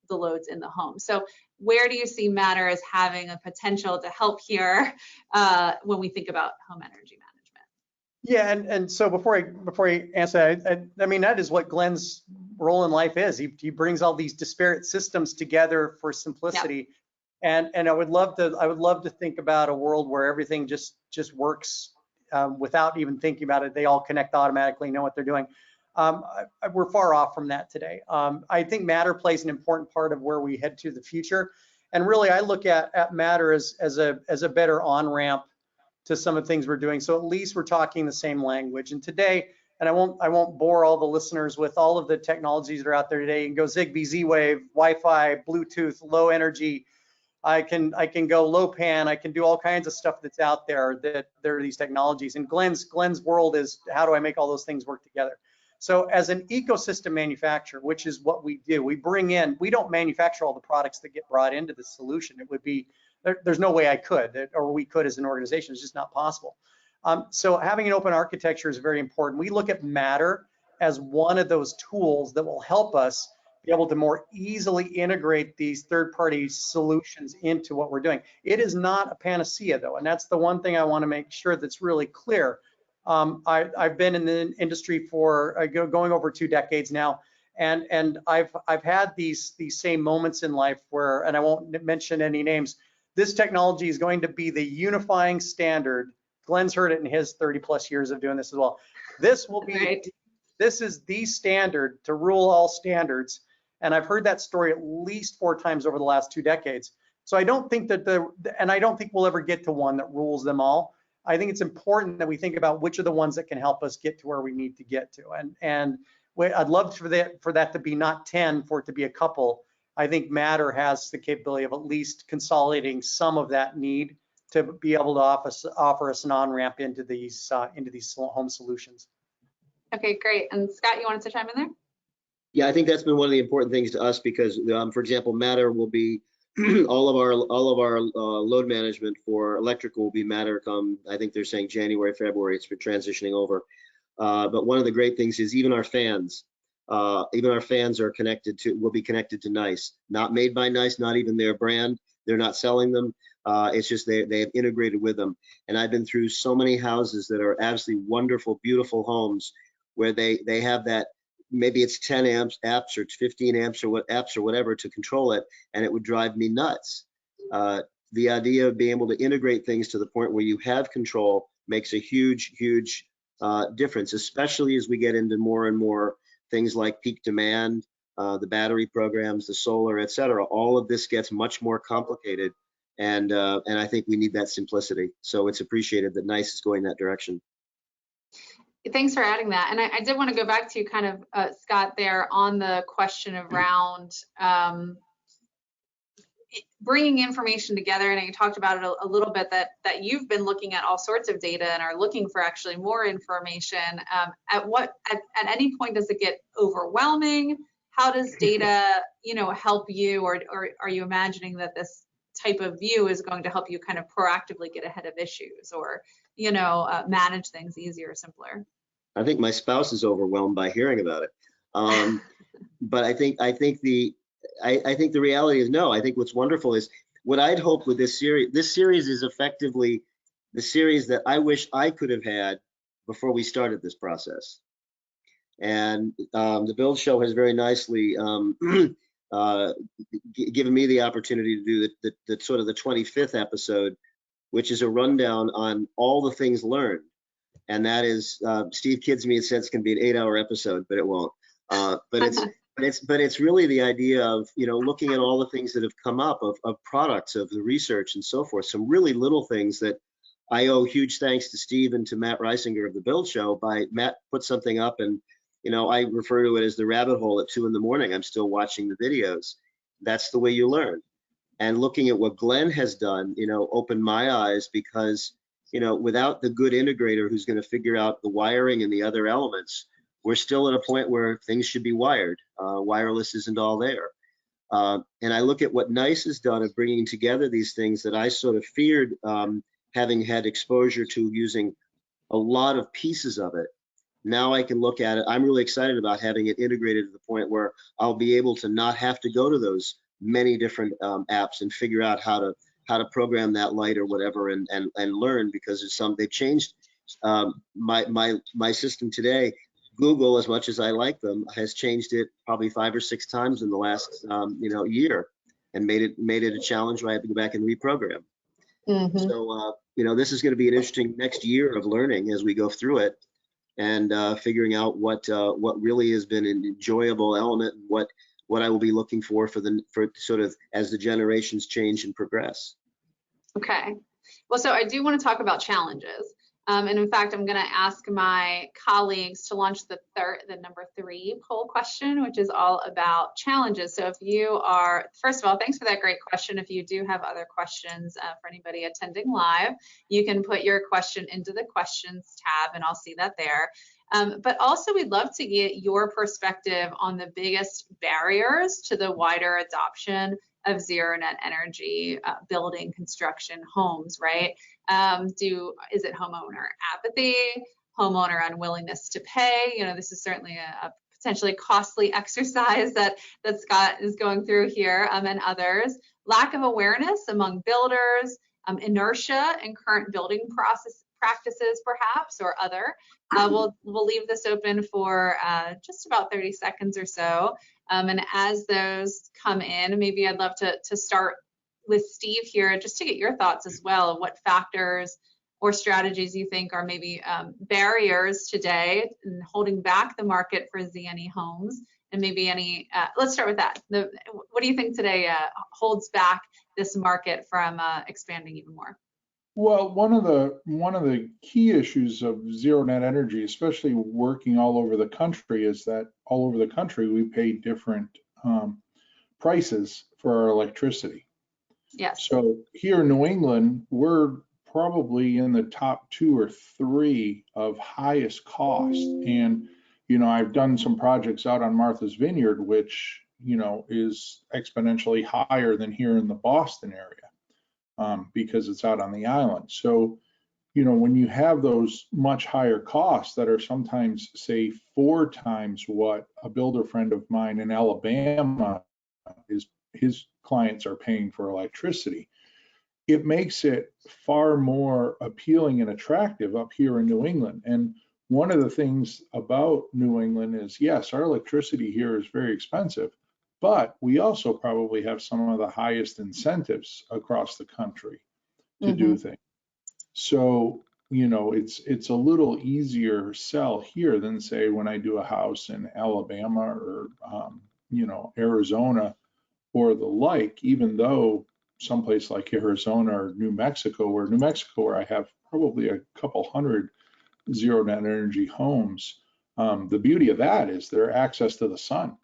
the loads in the home? So where do you see Matter as having a potential to help here when we think about home energy management? Yeah, and so before I answer that, I mean, that is what Glenn's role in life is. He brings all these disparate systems together for simplicity. Yep. And I would love to think about a world where everything just works without even thinking about it. They all connect automatically, know what they're doing. We're far off from that today. I think Matter plays an important part of where we head to the future. And really, I look at Matter as a better on-ramp to some of the things we're doing. So at least we're talking the same language. And today, and I won't bore all the listeners with all of the technologies that are out there today. You can go Zigbee, Z-Wave, Wi-Fi, Bluetooth, low energy. I can go low pan. I can do all kinds of stuff that's out there. That there are these technologies. And Glenn's world is, how do I make all those things work together? So as an ecosystem manufacturer, which is what we do, we don't manufacture all the products that get brought into the solution. It would be, there's no way I could, or we could as an organization. It's just not possible. So having an open architecture is very important. We look at Matter as one of those tools that will help us be able to more easily integrate these third-party solutions into what we're doing. It is not a panacea, though, and that's the one thing I want to make sure that's really clear. I've been in the industry for going over 2 decades now, and I've had these same moments in life where, and I won't mention any names, this technology is going to be the unifying standard. Glenn's heard it in his 30+ years of doing this as well. This will be, right. This is the standard to rule all standards. And I've heard that story at least 4 times over the last 2 decades. So I don't think that and I don't think we'll ever get to one that rules them all. I think it's important that we think about which are the ones that can help us get to where we need to get to. And I'd love for that to be not 10, for it to be a couple. I think Matter has the capability of at least consolidating some of that need to be able to offer us an on-ramp into these home solutions. Okay, great. And Scott, you wanted to chime in there? Yeah, I think that's been one of the important things to us because, for example, Matter will be all of our load management for electrical will be Matter come. I think they're saying January, February. It's been transitioning over. But one of the great things is even our fans are will be connected to Nice. Not made by Nice, not even their brand. They're not selling them. It's just they have integrated with them. And I've been through so many houses that are absolutely wonderful, beautiful homes where they have that, maybe it's 10 apps or 15 amps or whatever to control it, and it would drive me nuts. The idea of being able to integrate things to the point where you have control makes a huge difference, especially as we get into more and more things like peak demand, the battery programs, the solar, et cetera. All of this gets much more complicated, and I think we need that simplicity. So it's appreciated that Nice is going that direction. Thanks for adding that. And I did want to go back to kind of, Scott, there on the question around bringing information together. And you talked about it a little bit, that you've been looking at all sorts of data and are looking for actually more information. At any point does it get overwhelming? How does data, help you, or are you imagining that this type of view is going to help you kind of proactively get ahead of issues, or manage things easier, simpler? I think my spouse is overwhelmed by hearing about it. But I think the reality is no. I think what's wonderful is what I'd hoped with this series. This series is effectively the series that I wish I could have had before we started this process. And the Build Show has very nicely given me the opportunity to do the sort of the 25th episode, which is a rundown on all the things learned. And that is, Steve kids me and says it's going to be an 8-hour episode, but it won't. But it's really the idea of, looking at all the things that have come up of products, of the research and so forth. Some really little things that I owe huge thanks to Steve and to Matt Reisinger of the Build Show. Matt put something up, and I refer to it as the rabbit hole at 2 in the morning. I'm still watching the videos. That's the way you learn. And looking at what Glenn has done, opened my eyes, because without the good integrator who's going to figure out the wiring and the other elements, we're still at a point where things should be wired. Wireless isn't all there. And I look at what Nice has done of bringing together these things that I sort of feared, having had exposure to using a lot of pieces of it. Now I can look at it. I'm really excited about having it integrated to the point where I'll be able to not have to go to those many different apps and figure out how to program that light or whatever and learn, because they've changed my system today. Google, as much as I like them, has changed it probably 5 or 6 times in the last year, and made it a challenge where I have to go back and reprogram. Mm-hmm. So this is going to be an interesting next year of learning as we go through it, and figuring out what really has been an enjoyable element, and what I will be looking for sort of as the generations change and progress. Okay. Well, so I do want to talk about challenges. And in fact, I'm going to ask my colleagues to launch the number 3 poll question, which is all about challenges. So if you are, first of all, thanks for that great question. If you do have other questions for anybody attending live, you can put your question into the questions tab and I'll see that there. But also we'd love to get your perspective on the biggest barriers to the wider adoption of zero net energy building, construction, homes, right? Is it homeowner apathy, homeowner unwillingness to pay? This is certainly a potentially costly exercise that Scott is going through here, and others. Lack of awareness among builders, inertia in current building practices, perhaps, or other. We'll leave this open for just about 30 seconds or so. And as those come in, maybe I'd love to start with Steve here, just to get your thoughts as well of what factors or strategies you think are maybe barriers today in holding back the market for ZNE homes, and maybe any, let's start with that. What do you think today holds back this market from expanding even more? Well, one of the key issues of zero net energy, especially working all over the country, is that all over the country we pay different prices for our electricity. Yes. So here in New England, we're probably in the top 2 or 3 of highest cost. And I've done some projects out on Martha's Vineyard, which is exponentially higher than here in the Boston area. Because it's out on the island. So, when you have those much higher costs that are sometimes, say, 4 times what a builder friend of mine in Alabama his clients are paying for electricity, it makes it far more appealing and attractive up here in New England. And one of the things about New England is, yes, our electricity here is very expensive, but we also probably have some of the highest incentives across the country to do things. So, it's a little easier sell here than, say, when I do a house in Alabama or, Arizona or the like, even though someplace like Arizona or New Mexico, where I have probably a couple hundred zero net energy homes, the beauty of that is their access to the sun.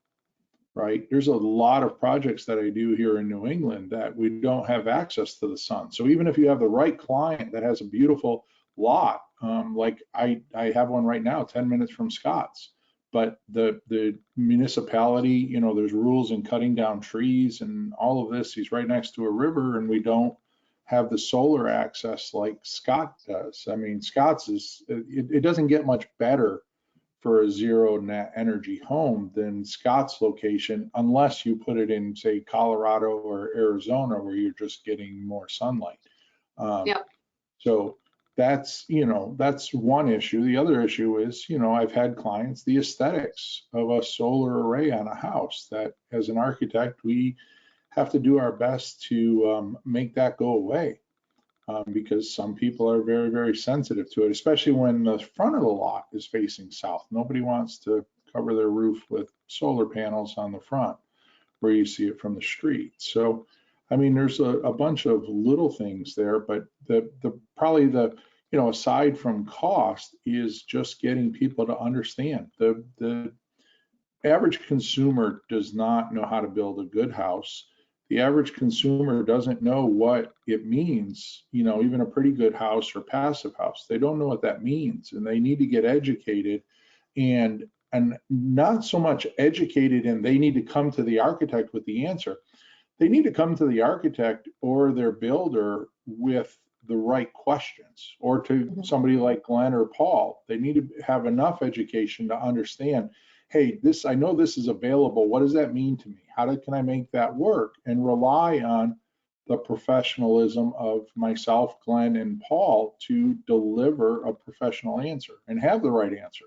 Right? There's a lot of projects that I do here in New England that we don't have access to the sun. So even if you have the right client that has a beautiful lot, like I have one right now, 10 minutes from Scott's, but the municipality, there's rules in cutting down trees and all of this. He's right next to a river, and we don't have the solar access like Scott does. I mean, Scott's it doesn't get much better for a zero net energy home than Scott's location, unless you put it in, say, Colorado or Arizona, where you're just getting more sunlight. Yep. So that's one issue. The other issue is, I've had clients, the aesthetics of a solar array on a house, that as an architect, we have to do our best to make that go away. Because some people are very, very sensitive to it, especially when the front of the lot is facing south. Nobody wants to cover their roof with solar panels on the front where you see it from the street. So, I mean, there's a bunch of little things there, but probably aside from cost, is just getting people to understand. The average consumer does not know how to build a good house. The average consumer doesn't know what it means, even a pretty good house or passive house. They don't know what that means, and they need to get educated. And and not so much educated in they need to come to the architect with the answer. They need to come to the architect or their builder with the right questions, or to somebody like Glenn or Paul. They need to have enough education to understand, hey, I know this is available. What does that mean to me? Can I make that work? And rely on the professionalism of myself, Glenn, and Paul to deliver a professional answer and have the right answer.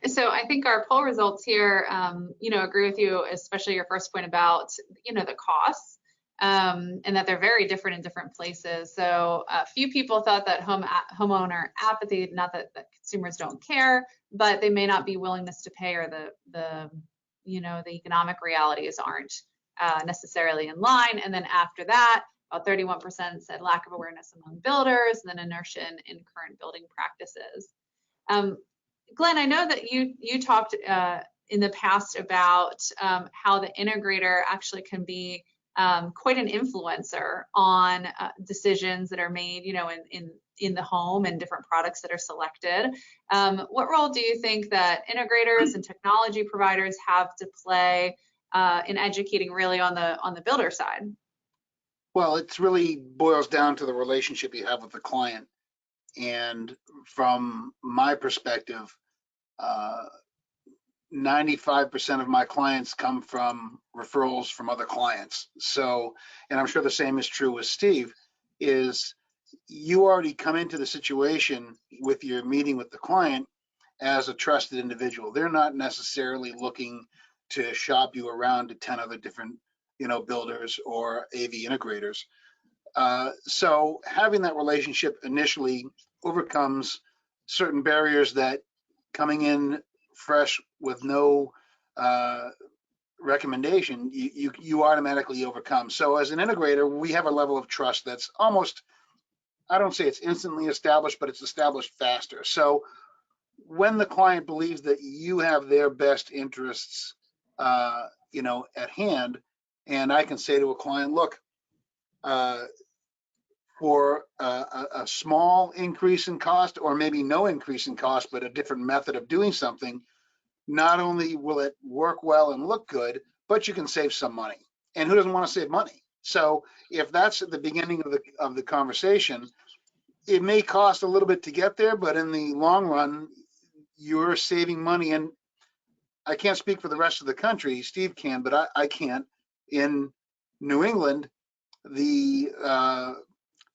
So I think our poll results here, agree with you, especially your first point about, the costs, and that they're very different in different places. So a few people thought that homeowner apathy, not that consumers don't care, but they may not be willingness to pay, or the economic realities aren't necessarily in line. And then after that, about 31% said lack of awareness among builders, and then inertia in current building practices. Glenn, I know that you talked in the past about how the integrator actually can be quite an influencer on decisions that are made, in the home and different products that are selected. What role do you think that integrators and technology providers have to play in educating really on the builder side? Well, it really boils down to the relationship you have with the client. And from my perspective, 95% of my clients come from referrals from other clients. So, and I'm sure the same is true with Steve, is you already come into the situation with your meeting with the client as a trusted individual. They're not necessarily looking to shop you around to 10 other different, builders or AV integrators. So having that relationship initially overcomes certain barriers that coming in fresh with no recommendation, you automatically overcome. So as an integrator, we have a level of trust that's almost, I don't say it's instantly established, but it's established faster. So when the client believes that you have their best interests, at hand, and I can say to a client, look, for a small increase in cost, or maybe no increase in cost, but a different method of doing something, not only will it work well and look good, but you can save some money. And who doesn't want to save money? So if that's at the beginning of the conversation, it may cost a little bit to get there, but in the long run, you're saving money. And I can't speak for the rest of the country, Steve can, but I can't. In New England, the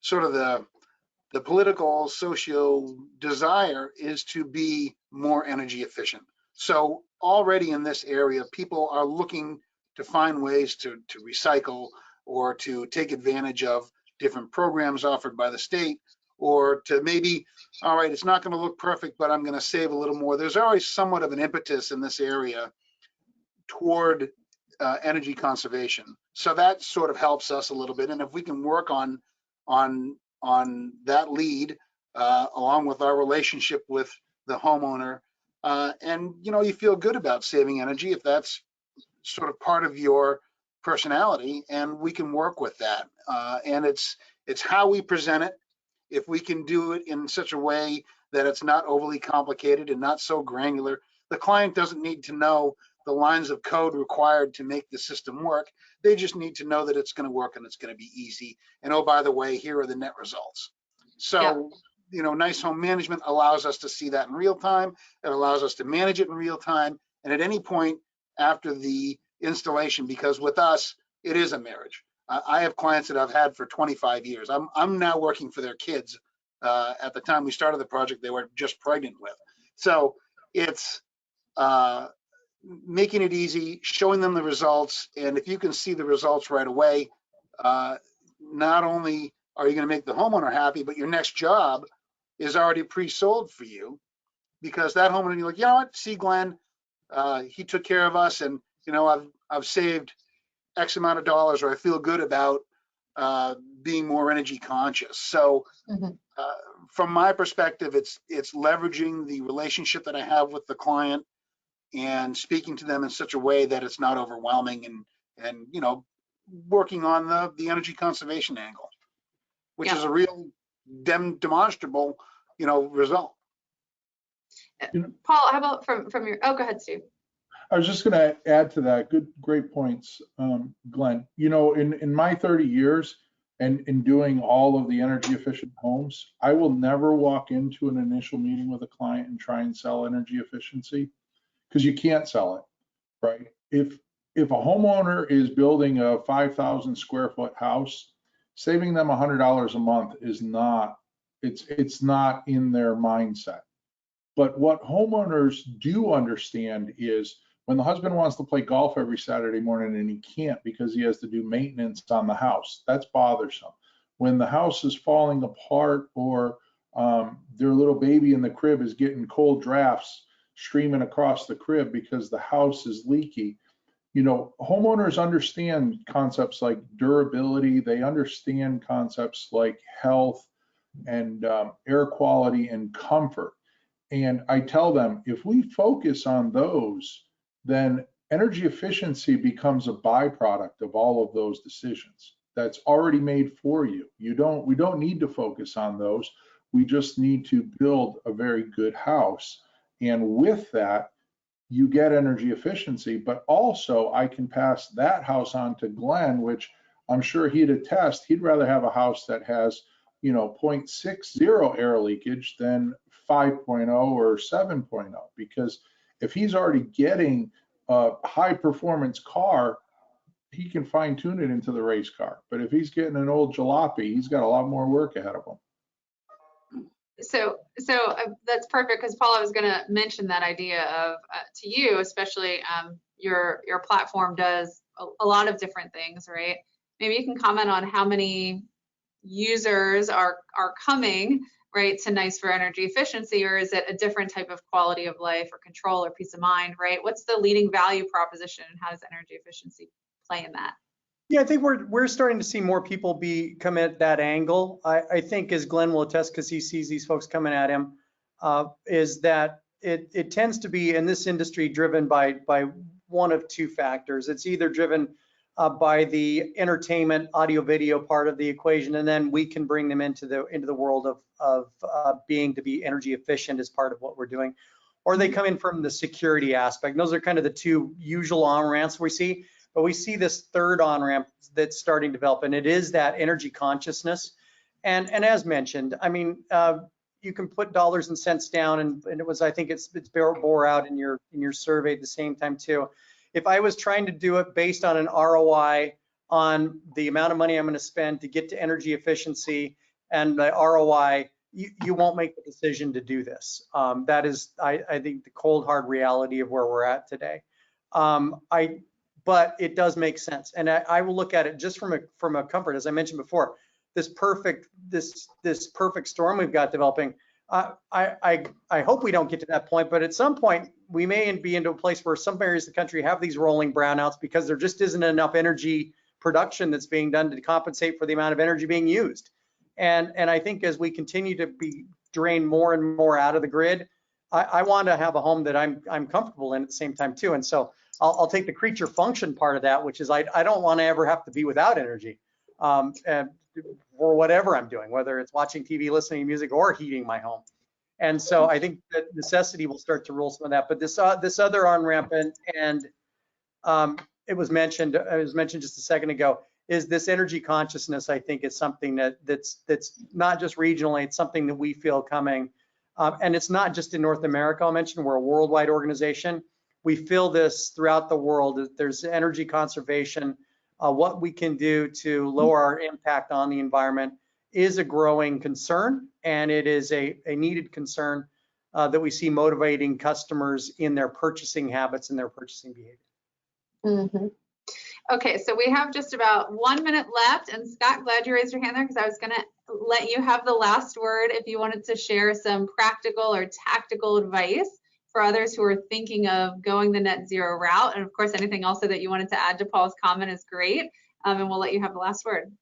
sort of the political socio desire is to be more energy efficient. So already in this area, people are looking to find ways to recycle, or to take advantage of different programs offered by the state, or to maybe, all right, it's not going to look perfect, but I'm going to save a little more. There's always somewhat of an impetus in this area toward energy conservation. So that sort of helps us a little bit. And if we can work on that lead, along with our relationship with the homeowner, and you feel good about saving energy, if that's sort of part of your personality, and we can work with that. And it's how we present it. If we can do it in such a way that it's not overly complicated and not so granular, the client doesn't need to know the lines of code required to make the system work. They just need to know that it's going to work and it's going to be easy. And oh, by the way, here are the net results. So, Nice Home Management allows us to see that in real time. It allows us to manage it in real time. And at any point after the installation, because with us, it is a marriage. I have clients that I've had for 25 years. I'm now working for their kids. At the time we started the project, they were just pregnant with. So it's making it easy, showing them the results. And if you can see the results right away, not only are you going to make the homeowner happy, but your next job is already pre-sold for you, because that homeowner, you're like, you know what, see Glenn, he took care of us, and I've saved X amount of dollars, or I feel good about being more energy conscious. So from my perspective, it's leveraging the relationship that I have with the client and speaking to them in such a way that it's not overwhelming, and working on the energy conservation angle, which is a real demonstrable result. Paul, how about from your, oh, go ahead, Steve. I was just going to add to that. Great points, Glenn. You know, in my 30 years and in doing all of the energy efficient homes, I will never walk into an initial meeting with a client and try and sell energy efficiency, because you can't sell it, right? If a homeowner is building a 5,000 square foot house, saving them $100 a month is not, it's not in their mindset. But what homeowners do understand is when the husband wants to play golf every Saturday morning and he can't because he has to do maintenance on the house, that's bothersome. When the house is falling apart, or their little baby in the crib is getting cold drafts streaming across the crib because the house is leaky, you know, homeowners understand concepts like durability. They understand concepts like health and air quality and comfort. And I tell them, if we focus on those, then energy efficiency becomes a byproduct of all of those decisions that's already made for you. We don't need to focus on those. We just need to build a very good house. And with that, you get energy efficiency, but also I can pass that house on to Glenn, which I'm sure he'd attest. He'd rather have a house that has, you know, 0.60 air leakage than 5.0 or 7.0, because if he's already getting a high performance car, he can fine tune it into the race car. But if he's getting an old jalopy, he's got a lot more work ahead of him. So that's perfect, because Paul, I was going to mention that idea of to you, especially your platform does a lot of different things, right? Maybe you can comment on how many users are coming, right, to Nice for energy efficiency, or is it a different type of quality of life or control or peace of mind, right? What's the leading value proposition, and how does energy efficiency play in that? Yeah, I think we're starting to see more people come at that angle. I think, as Glenn will attest, because he sees these folks coming at him, is that it tends to be in this industry driven by one of two factors. It's either driven by the entertainment, audio, video part of the equation, and then we can bring them into the world of being to be energy efficient as part of what we're doing, or they come in from the security aspect. And those are kind of the two usual on-ramps we see. But we see this third on-ramp that's starting to develop, and it is that energy consciousness. And as mentioned, I mean, you can put dollars and cents down, and it was, I think it's bore out in your survey at the same time too. If I was trying to do it based on an ROI on the amount of money I'm going to spend to get to energy efficiency and the ROI, you won't make the decision to do this. That is, I think, the cold hard reality of where we're at today. But it does make sense, and I will look at it just from a comfort, as I mentioned before. This perfect storm we've got developing. I hope we don't get to that point, but at some point we may be into a place where some areas of the country have these rolling brownouts because there just isn't enough energy production that's being done to compensate for the amount of energy being used. And I think as we continue to be drained more and more out of the grid, I want to have a home that I'm comfortable in at the same time too. And so I'll take the creature function part of that, which is I don't want to ever have to be without energy and for whatever I'm doing, whether it's watching TV, listening to music, or heating my home. And so I think that necessity will start to rule some of that. But this other on-ramp, and it was mentioned just a second ago, is this energy consciousness. I think is something that's not just regionally, it's something that we feel coming. And it's not just in North America. I'll mention we're a worldwide organization. We feel this throughout the world. There's energy conservation. What we can do to lower our impact on the environment is a growing concern, and it is a needed concern that we see motivating customers in their purchasing habits and their purchasing behavior. Mm-hmm. Okay, so we have just about 1 minute left, and Scott, glad you raised your hand there, because I was going to let you have the last word if you wanted to share some practical or tactical advice for others who are thinking of going the net zero route. And of course, anything also that you wanted to add to Paul's comment is great, and we'll let you have the last word.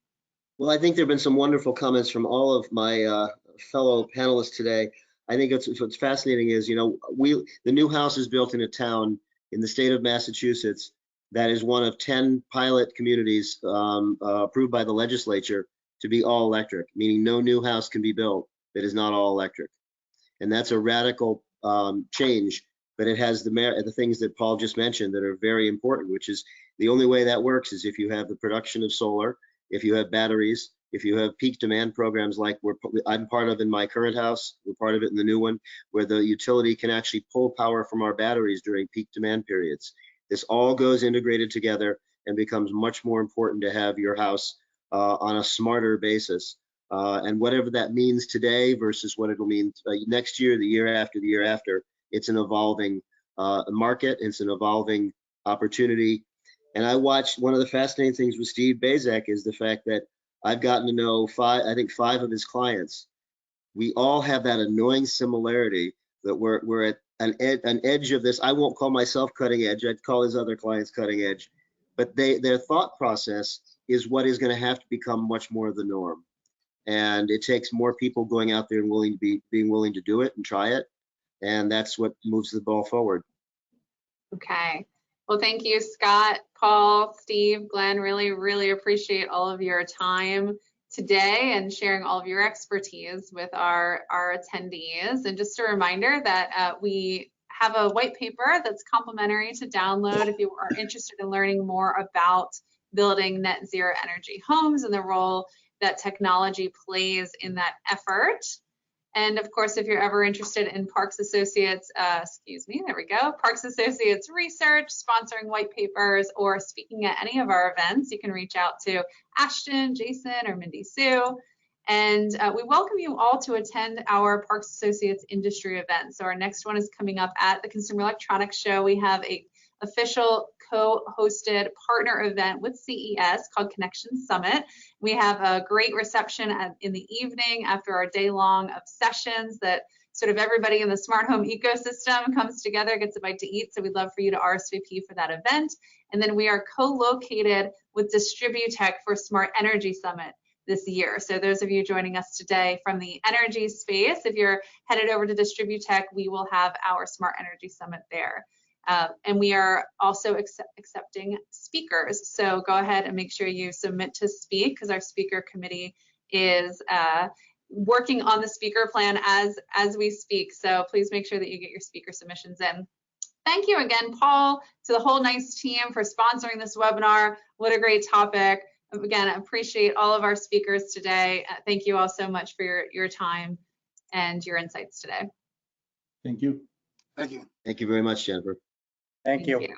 Well, I think there have been some wonderful comments from all of my fellow panelists today. I think what's fascinating is, you know, the new house is built in a town in the state of Massachusetts that is one of 10 pilot communities approved by the legislature to be all electric, meaning no new house can be built that is not all electric. And that's a radical change, but it has the things that Paul just mentioned that are very important, which is the only way that works is if you have the production of solar, if you have batteries, if you have peak demand programs like I'm part of in my current house, we're part of it in the new one, where the utility can actually pull power from our batteries during peak demand periods. This all goes integrated together and becomes much more important to have your house on a smarter basis. And whatever that means today versus what it'll mean next year, the year after, it's an evolving market, it's an evolving opportunity. And I watched, one of the fascinating things with Steve Bazek is the fact that I've gotten to know I think five of his clients. We all have that annoying similarity that we're at an edge of this. I won't call myself cutting edge, I'd call his other clients cutting edge, but their thought process is what is going to have to become much more the norm. And it takes more people going out there and being willing to do it and try it. And that's what moves the ball forward. Okay. Well, thank you, Scott, Paul, Steve, Glenn. Really, really appreciate all of your time today and sharing all of your expertise with our attendees. And just a reminder that we have a white paper that's complimentary to download if you are interested in learning more about building net zero energy homes and the role that technology plays in that effort. And of course, if you're ever interested in Parks Associates, Parks Associates research, sponsoring white papers, or speaking at any of our events, you can reach out to Ashton, Jason, or Mindy Sue. And we welcome you all to attend our Parks Associates industry event. So our next one is coming up at the Consumer Electronics Show. We have a official co-hosted partner event with CES called Connection Summit. We have a great reception in the evening after our day long of sessions that sort of everybody in the smart home ecosystem comes together, gets a bite to eat. So we'd love for you to RSVP for that event. And then we are co-located with Distributech for Smart Energy Summit this year. So those of you joining us today from the energy space, if you're headed over to Distributech, we will have our Smart Energy Summit there. And we are also accepting speakers. So go ahead and make sure you submit to speak, because our speaker committee is working on the speaker plan as we speak. So please make sure that you get your speaker submissions in. Thank you again, Paul, to the whole Nice team for sponsoring this webinar. What a great topic. Again, I appreciate all of our speakers today. Thank you all so much for your time and your insights today. Thank you. Thank you. Thank you very much, Jennifer. Thank you. You.